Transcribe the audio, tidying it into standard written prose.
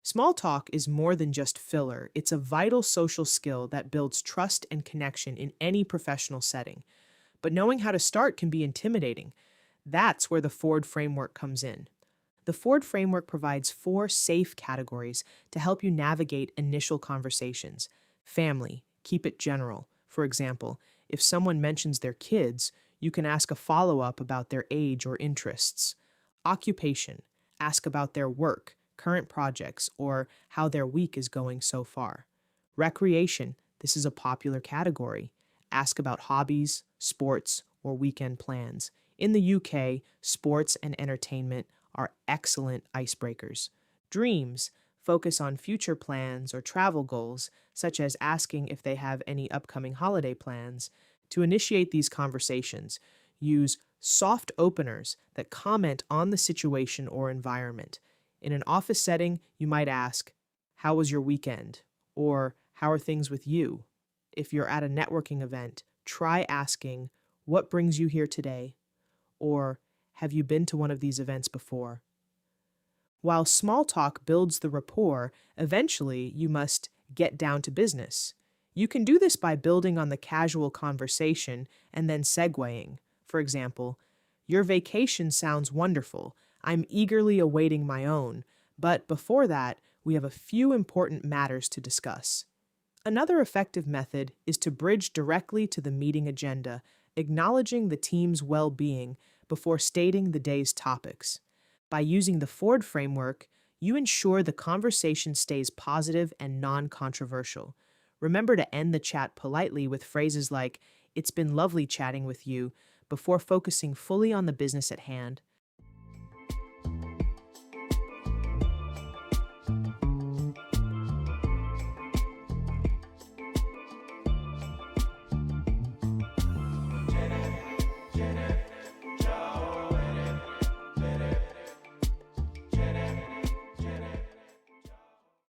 Small talk is more than just filler, it's a vital social skill that builds trust and connection in any professional setting. But knowing how to start can be intimidating. That's where the Ford framework comes in. The Ford framework provides four safe categories to help you navigate initial conversations. Family, keep it general. For example, if someone mentions their kids, you can ask a follow up about their age or interests. Occupation, ask about their work, current projects, or how their week is going so far. Recreation, this is a popular category. Ask about hobbies, sports, or weekend plans. In the UK, sports and entertainment are excellent icebreakers. Dreams focus on future plans or travel goals, such as asking if they have any upcoming holiday plans. To initiate these conversations, use soft openers that comment on the situation or environment. In an office setting, you might ask, "How was your weekend?" Or, "How are things with you?" If you're at a networking event, try asking, "What brings you here today?" Or, "Have you been to one of these events before?" While small talk builds the rapport, eventually you must get down to business. You can do this by building on the casual conversation and then segueing. For example, "Your vacation sounds wonderful. I'm eagerly awaiting my own. But before that, we have a few important matters to discuss." Another effective method is to bridge directly to the meeting agenda, acknowledging the team's well being before stating the day's topics. By using the Ford framework, you ensure the conversation stays positive and non controversial. Remember to end the chat politely with phrases like, "It's been lovely chatting with you," before focusing fully on the business at hand.